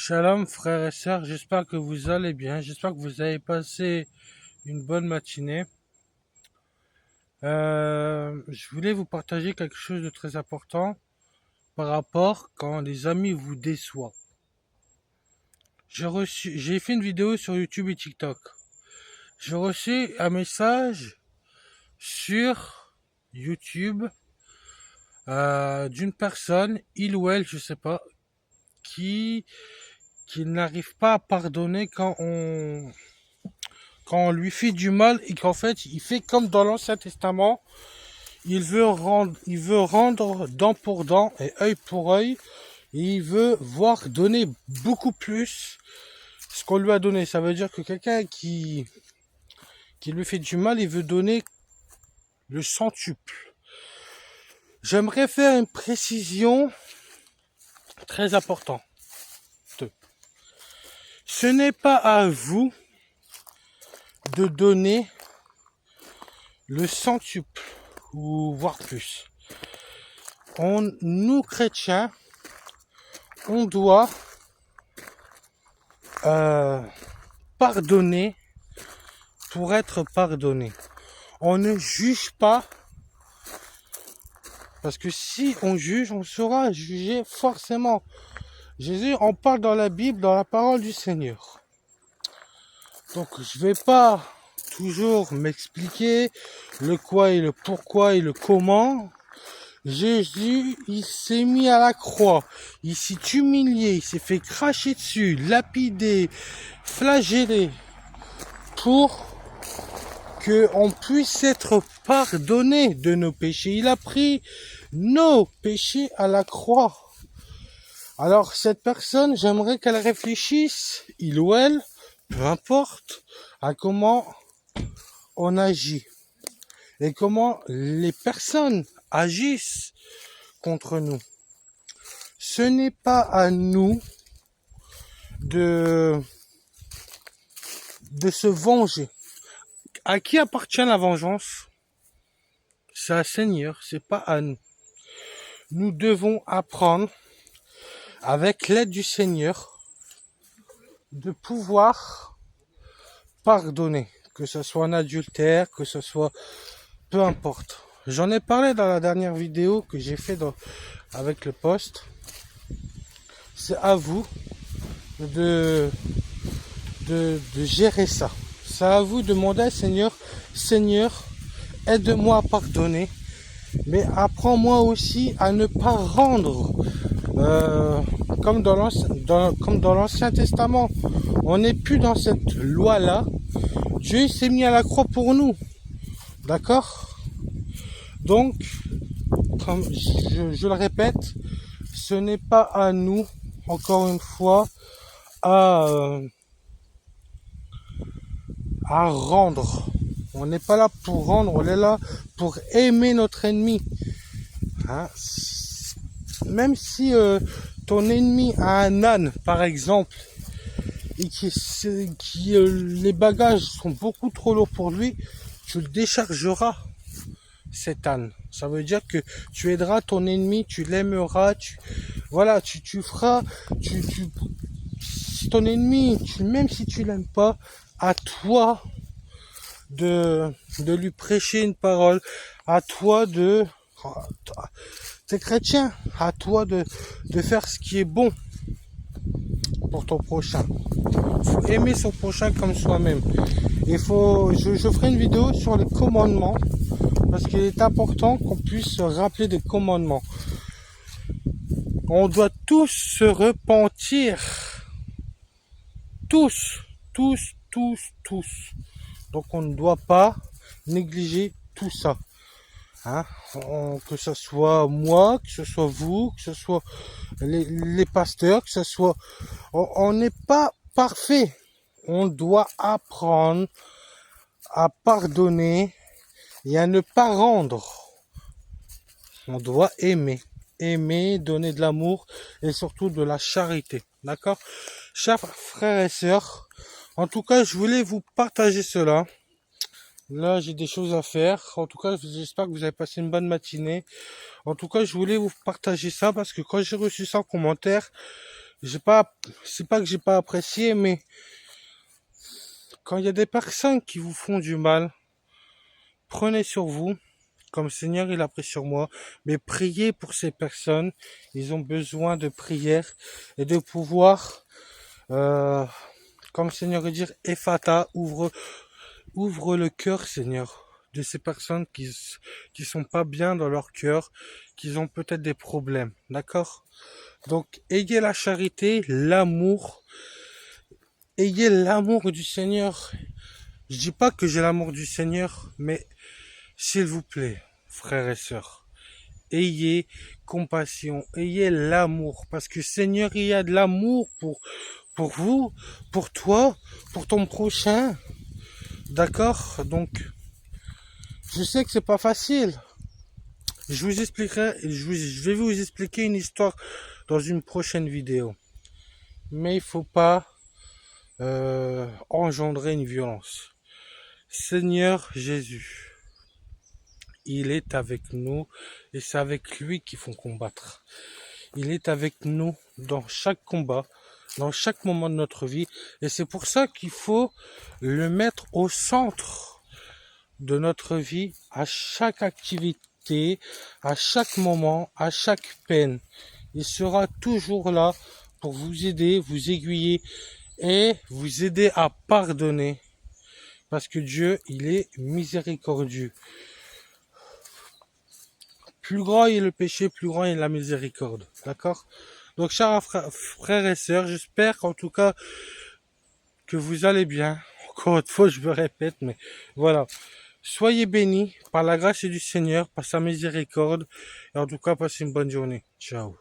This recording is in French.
Shalom frères et sœurs, j'espère que vous allez bien, j'espère que vous avez passé une bonne matinée. Je voulais vous partager quelque chose de très important par rapport quand les amis vous déçoivent. J'ai fait une vidéo sur YouTube et TikTok. J'ai reçu un message sur YouTube d'une personne, il ou elle, je sais pas, qui n'arrive pas à pardonner quand on lui fait du mal et qu'en fait il fait comme dans l'Ancien Testament, il veut rendre dent pour dent et œil pour œil, et il veut voir donner beaucoup plus ce qu'on lui a donné. Ça veut dire que quelqu'un qui lui fait du mal, il veut donner le centuple. J'aimerais faire une précision très importante. Ce n'est pas à vous de donner le centuple ou voire plus. Nous chrétiens, on doit pardonner pour être pardonné. On ne juge pas, parce que si on juge, on sera jugé forcément. Jésus en parle dans la Bible, dans la parole du Seigneur. Donc je vais pas toujours m'expliquer le quoi et le pourquoi et le comment. Jésus, il s'est mis à la croix, il s'est humilié, il s'est fait cracher dessus, lapidé, flagellé, pour qu'on puisse être pardonné de nos péchés. Il a pris nos péchés à la croix. Alors cette personne, j'aimerais qu'elle réfléchisse, il ou elle, peu importe, à comment on agit et comment les personnes agissent contre nous. Ce n'est pas à nous de se venger. À qui appartient la vengeance? C'est à Seigneur, c'est pas à nous. Nous devons apprendre, avec l'aide du Seigneur, de pouvoir pardonner, que ce soit un adultère, que ce soit peu importe. J'en ai parlé dans la dernière vidéo que j'ai fait avec le post. C'est à vous de gérer ça. C'est à vous de demander à Seigneur, Seigneur, aide-moi à pardonner, mais apprends-moi aussi à ne pas rendre comme dans l'Ancien Testament. On n'est plus dans cette loi-là. Dieu s'est mis à la croix pour nous. D'accord? Donc, comme je le répète, ce n'est pas à nous, encore une fois, à rendre. On n'est pas là pour rendre, on est là pour aimer notre ennemi. Hein? Même si ton ennemi a un âne, par exemple, et les bagages sont beaucoup trop lourds pour lui, tu le déchargeras, cet âne. Ça veut dire que tu aideras ton ennemi, tu l'aimeras, tu feras, si ton ennemi, même si tu l'aimes pas, à toi de lui prêcher une parole, à toi t'es chrétien, à toi de faire ce qui est bon pour ton prochain. Il faut aimer son prochain comme soi-même. Je ferai une vidéo sur les commandements, parce qu'il est important qu'on puisse se rappeler des commandements. On doit tous se repentir. Tous. Donc on ne doit pas négliger tout ça. Hein? Que ce soit moi, que ce soit vous, que ce soit les pasteurs, que ce soit... On n'est pas parfait. On doit apprendre à pardonner et à ne pas rendre. On doit aimer, donner de l'amour et surtout de la charité. D'accord? Chers frères et sœurs, en tout cas, je voulais vous partager cela. Là, j'ai des choses à faire. En tout cas, j'espère que vous avez passé une bonne matinée. En tout cas, je voulais vous partager ça parce que quand j'ai reçu ça en commentaire, c'est pas que j'ai pas apprécié, mais quand il y a des personnes qui vous font du mal, prenez sur vous, comme le Seigneur il a pris sur moi, mais priez pour ces personnes. Ils ont besoin de prière et de pouvoir, euh, comme le Seigneur veut dire, Ephata, ouvre le cœur, Seigneur, de ces personnes qui sont pas bien dans leur cœur, qui ont peut-être des problèmes, d'accord? Donc, ayez la charité, l'amour, ayez l'amour du Seigneur. Je dis pas que j'ai l'amour du Seigneur, mais s'il vous plaît, frères et sœurs, ayez compassion, ayez l'amour, parce que Seigneur, il y a de l'amour pour vous, pour toi, pour ton prochain, d'accord? Donc, je sais que c'est pas facile. Je vous expliquerai, je vais vous expliquer une histoire dans une prochaine vidéo. Mais il faut pas engendrer une violence. Seigneur Jésus, il est avec nous et c'est avec lui qu'il faut combattre. Il est avec nous dans chaque combat, dans chaque moment de notre vie et c'est pour ça qu'il faut le mettre au centre de notre vie, à chaque activité, à chaque moment, à chaque peine. Il sera toujours là pour vous aider, vous aiguiller et vous aider à pardonner. Parce que Dieu, il est miséricordieux. Plus grand est le péché, plus grand est la miséricorde. D'accord? Donc, chers frères et sœurs, j'espère en tout cas que vous allez bien. Encore une fois, je me répète, mais voilà. Soyez bénis par la grâce du Seigneur, par sa miséricorde. Et en tout cas, passez une bonne journée. Ciao.